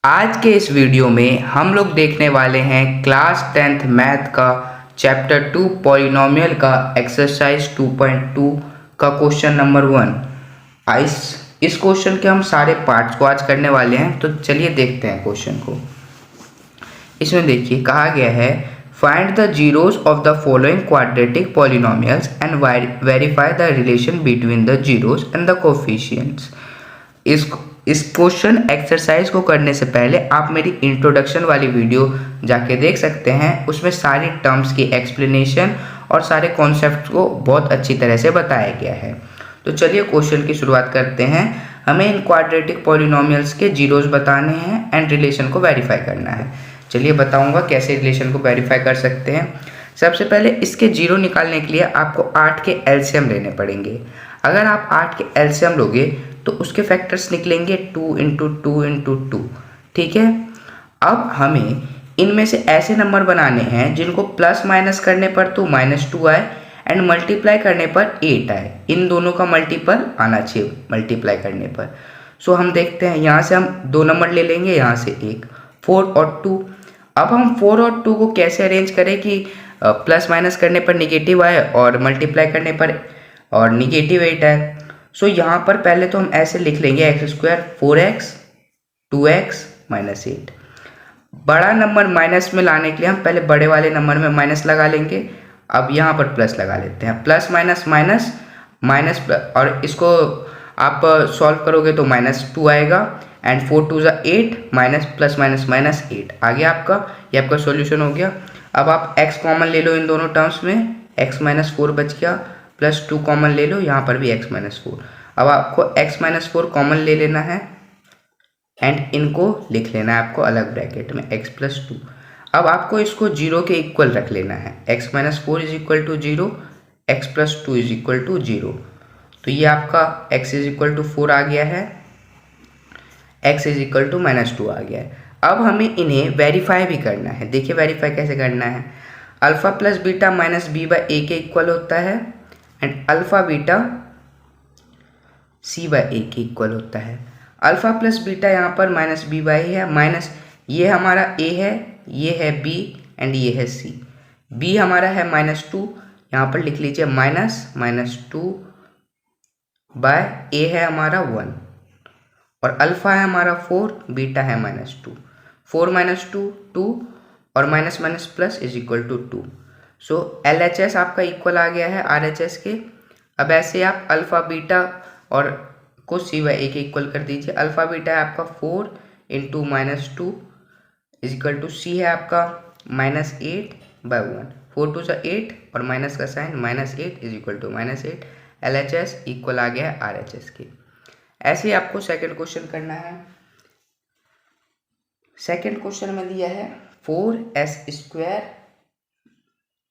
आज के इस वीडियो में हम लोग देखने वाले हैं क्लास 10th मैथ का चैप्टर 2 पॉलिनोमियल का एक्सरसाइज 2.2 का क्वेश्चन नंबर 1। इस क्वेश्चन के हम सारे पार्ट्स को आज करने वाले हैं, तो चलिए देखते हैं क्वेश्चन को। इसमें देखिए कहा गया है find the zeros of the following quadratic polynomials and verify the relation between the zeros and the coefficients. इस क्वेश्चन एक्सरसाइज को करने से पहले आप मेरी इंट्रोडक्शन वाली वीडियो जाके देख सकते हैं। उसमें सारी टर्म्स की एक्सप्लेनेशन और सारे कॉन्सेप्ट को बहुत अच्छी तरह से बताया गया है। तो चलिए क्वेश्चन की शुरुआत करते हैं। हमें इन क्वाड्रेटिक पॉलिनोमियल्स के जीरोस बताने हैं एंड रिलेशन को वेरीफाई करना है। चलिए बताऊंगा कैसे रिलेशन को वेरीफाई कर सकते हैं। सबसे पहले इसके जीरो निकालने के लिए आपको 8 के एलसीएम लेने पड़ेंगे। अगर आप 8 के एलसीएम लोगे तो उसके फैक्टर्स निकलेंगे 2 इंटू 2 इंटू 2। ठीक है, अब हमें इनमें से ऐसे नंबर बनाने हैं जिनको प्लस माइनस करने पर तो -2 आए एंड मल्टीप्लाई करने पर 8 आए। इन दोनों का मल्टीपल आना चाहिए मल्टीप्लाई करने पर। सो हम देखते हैं, यहाँ से हम 2 नंबर ले लेंगे, यहाँ से 1, 4 और 2। अब हम 4 और 2 को कैसे अरेंज करें कि प्लस माइनस करने पर निगेटिव आए और मल्टीप्लाई करने पर और निगेटिव 8 आए। सो यहाँ पर पहले तो हम ऐसे लिख लेंगे x² 4x 2x -8। बड़ा नंबर माइनस में लाने के लिए हम पहले बड़े वाले नंबर में माइनस लगा लेंगे। अब यहाँ पर प्लस लगा लेते हैं, plus minus minus minus plus, और इसको आप सॉल्व करोगे तो -2 आएगा एंड 4 2 8 माइनस प्लस माइनस -8 आ गया आपका। ये आपका सॉल्यूशन हो गया। अब आप x कॉमन ले लो इन दोनों टर्म्स में, x -4 बच गया, +2 कॉमन ले लो, यहाँ पर भी x -4। अब आपको x -4 कॉमन ले लेना है एंड इनको लिख लेना है आपको अलग ब्रैकेट में x + 2। अब आपको इसको 0 के इक्वल रख लेना है, x -4 = 0, x + 2 = 0। तो ये आपका x = 4 आ गया है, x = -2 आ गया है। अब हमें इन्हें वेरीफाई भी करना है। देखिए वेरीफाई कैसे करना है। Alpha plus beta minus B by A के इक्वल होता है and alpha beta C by A के इक्वल होता है। अल्फा प्लस बीटा यहाँ पर माइनस बी बाई है, माइनस ये हमारा ए है, ये है बी एंड ये है सी। बी हमारा है -2, यहाँ पर लिख लीजिए -2 बाय ए है हमारा 1 और अल्फा है हमारा 4, बीटा है -2। 4 - 2 2 और माइनस माइनस प्लस = 2। सो LHS आपका इक्वल आ गया है RHS के। अब ऐसे आप अल्फा बीटा और को सी बाई ए के इक्वल कर दीजिए। अल्फा बीटा है आपका 4 इंटू -2 = सी है आपका -8/1। 4 2 8 और माइनस का साइन -8 = -8। LHS इक्वल आ गया है RHS के। ऐसे ही आपको सेकंड क्वेश्चन करना है। सेकंड क्वेश्चन में दिया है 4s²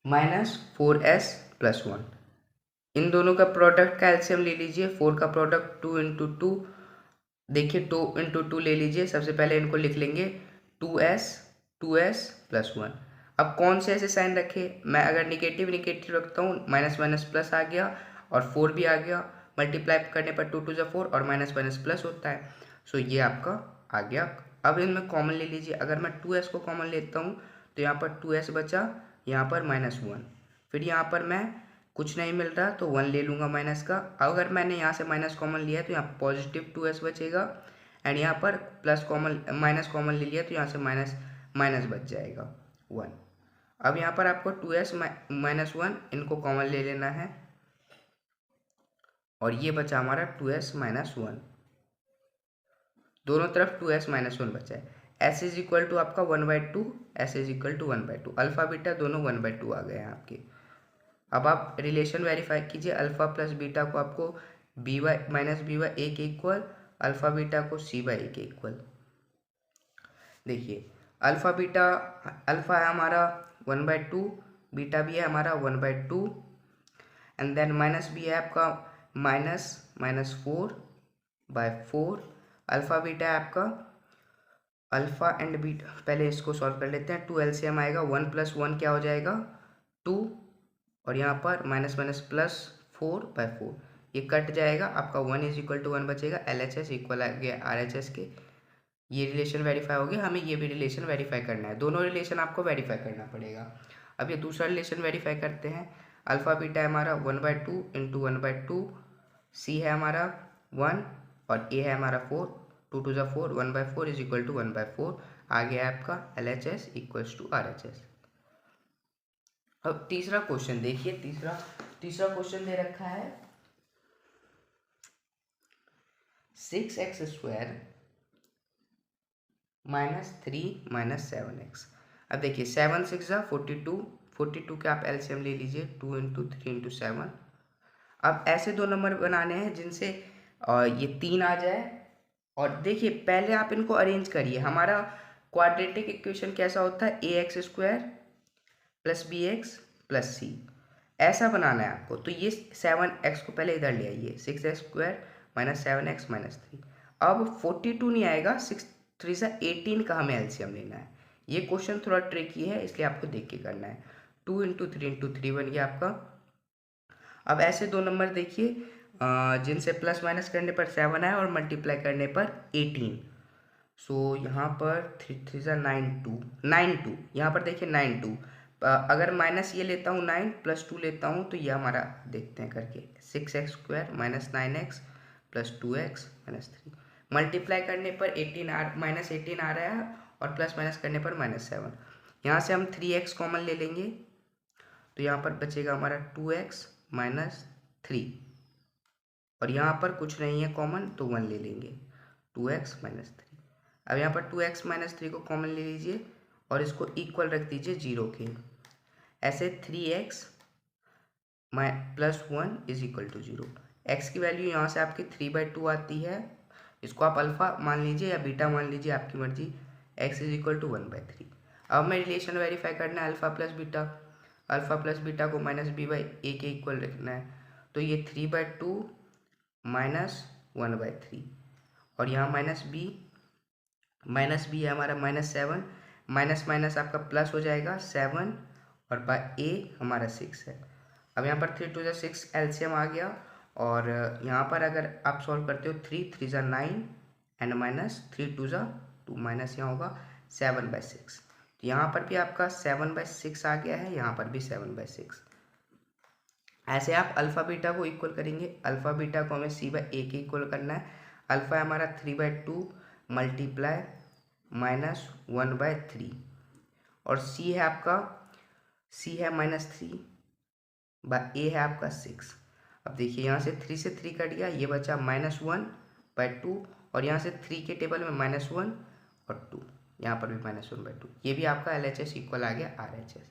-4s + 1। इन दोनों का प्रोडक्ट का एलसीएम ले लीजिए। 4 का प्रोडक्ट 2 इंटू 2, देखिए 2 इंटू 2 ले लीजिए। सबसे पहले इनको लिख लेंगे 2s + 1। अब कौन से ऐसे साइन रखे, मैं अगर निगेटिव रखता हूँ, माइनस माइनस प्लस आ गया और 4 भी आ गया। मल्टीप्लाई करने पर 2 2 4 और माइनस माइनस प्लस होता है। सो ये आपका आ गया। अब इनमें कॉमन ले लीजिए। अगर मैं 2s को कॉमन लेता हूँ तो यहाँ पर 2s बचा, यहाँ पर -1, फिर यहाँ पर मैं कुछ नहीं मिल रहा तो 1 ले लूँगा माइनस का। अगर मैंने यहाँ से माइनस कॉमन लिया है तो यहाँ पॉजिटिव 2s बचेगा एंड यहाँ पर माइनस कॉमन ले लिया तो यहाँ से माइनस बच जाएगा 1। अब यहाँ पर आपको 2s -1 इनको कॉमन ले लेना है और ये बचा हमारा 2s -1। दोनों तरफ 2s -1 बचा है। s = आपका 1/2, s = 1/2। अल्फा बीटा दोनों 1/2 आ गए हैं आपके। अब आप रिलेशन वेरीफाई कीजिए। अल्फा प्लस बीटा को आपको b बाई ए के इक्वल, अल्फा बीटा को c बाई ए के इक्वल। देखिए अल्फा है हमारा 1/2, बीटा भी है हमारा 1/2 एंड देन माइनस भी है आपका -4/4। अल्फा बीटा है आपका, अल्फा एंड बीटा, पहले इसको सॉल्व कर लेते हैं। 2 LCM आएगा, 1 + 1 क्या हो जाएगा 2 और यहाँ पर माइनस माइनस प्लस 4/4, ये कट जाएगा। आपका 1 = 1 बचेगा। LHS इक्वल आ गया RHS के। ये रिलेशन वेरीफाई हो गया, हमें ये भी रिलेशन वेरीफाई करना है, दोनों रिलेशन आपको वेरीफाई करना पड़ेगा। अब ये दूसरा रिलेशन वेरीफाई करते हैं। अल्फ़ा बीटा है हमारा 1/2 इंटू 1/2, सी है हमारा 1 और ए है हमारा 4, 2 2 ज़ा 4, 1/4 इज इक्वल टू 1/4। आ गया आपका LHS इक्वल्स टू RHS। अब तीसरा क्वेश्चन देखिए, तीसरा क्वेश्चन दे रखा है 6x² -3 - 7x। अब देखिए 7 6 ज़ा 42, 42 के आप एलसीएम ले लीजिए, 2 इंटू 3 इंटू 7। अब ऐसे दो नंबर बनाने हैं जिनसे ये 3 आ जाए। और देखिए पहले आप इनको अरेंज करिए। हमारा क्वाड्रेटिक इक्वेशन कैसा होता है, ax² + bx + c, ऐसा बनाना है आपको। तो ये 7x को पहले इधर ले आइए, 6x² - 7x - 3। अब 42 नहीं आएगा, 6 3 ज़ा 18 का हमें एलसीएम लेना है। ये क्वेश्चन थोड़ा ट्रिकी है, इसलिए आपको देख के करना है। 2 इंटू 3 इंटू 3 बन गया आपका। अब ऐसे दो नंबर देखिए जिनसे प्लस माइनस करने पर 7 आए और मल्टीप्लाई करने पर 18। सो यहाँ पर 3 3 ज़ा 9 2 9 2, यहाँ पर देखिए 9 2। अगर माइनस ये लेता हूँ 9 + 2 लेता हूँ तो ये हमारा देखते हैं करके 6x² - 9x + 2x - 3। मल्टीप्लाई करने पर 18 आ रहा है और प्लस माइनस करने पर -7। यहाँ से हम 3x कॉमन ले लेंगे तो यहाँ पर बचेगा हमारा 2x - 3 और यहाँ पर कुछ नहीं है कॉमन तो 1 ले लेंगे, 2x - 3। अब यहाँ पर 2x - 3 को कॉमन ले लीजिए और इसको इक्वल रख दीजिए 0 के। ऐसे 3x + 1 is equal to 0। x की वैल्यू यहाँ से आपकी 3/2 आती है। इसको आप अल्फ़ा मान लीजिए या बीटा मान लीजिए, आपकी मर्जी। x is equal to 1/3। अब मैं रिलेशन वेरीफाई करना है अल्फ़ा प्लस बीटा को -b/a के इक्वल रखना है। तो ये 3/2 - 1/3 और यहाँ माइनस बी है हमारा -7, माइनस आपका प्लस हो जाएगा 7 और a हमारा 6 है। अब यहाँ पर 3 2 ज़ा 6 एलसीएम आ गया और यहाँ पर अगर आप सॉल्व करते हो 3 3 ज़ा 9 एंड -3 2 ज़ा 2, माइनस यहाँ होगा 7/6। तो यहाँ पर भी आपका 7/6 आ गया है, यहाँ पर भी 7/6। ऐसे आप अल्फ़ा बीटा को इक्वल करेंगे। अल्फ़ा बीटा को हमें c/a के इक्वल करना है। अल्फ़ा है हमारा 3/2 मल्टीप्लाई -1/3 और c है आपका c है -3 a है आपका 6। अब देखिए यहाँ से 3 से 3 कट गया, ये बचा -1/2 और यहाँ से 3 के टेबल में -1 और 2, यहाँ पर भी -1/2। ये भी आपका LHS इक्वल आ गया RHS।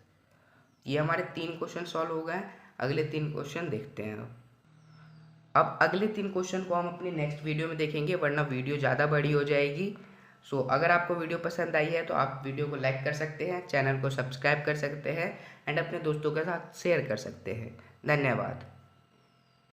ये हमारे 3 क्वेश्चन सॉल्व हो गए। अगले 3 क्वेश्चन देखते हैं। अब अगले 3 क्वेश्चन को हम अपनी नेक्स्ट वीडियो में देखेंगे, वरना वीडियो ज़्यादा बड़ी हो जाएगी। सो अगर आपको वीडियो पसंद आई है तो आप वीडियो को लाइक कर सकते हैं, चैनल को सब्सक्राइब कर सकते हैं एंड अपने दोस्तों के साथ शेयर कर सकते हैं। धन्यवाद।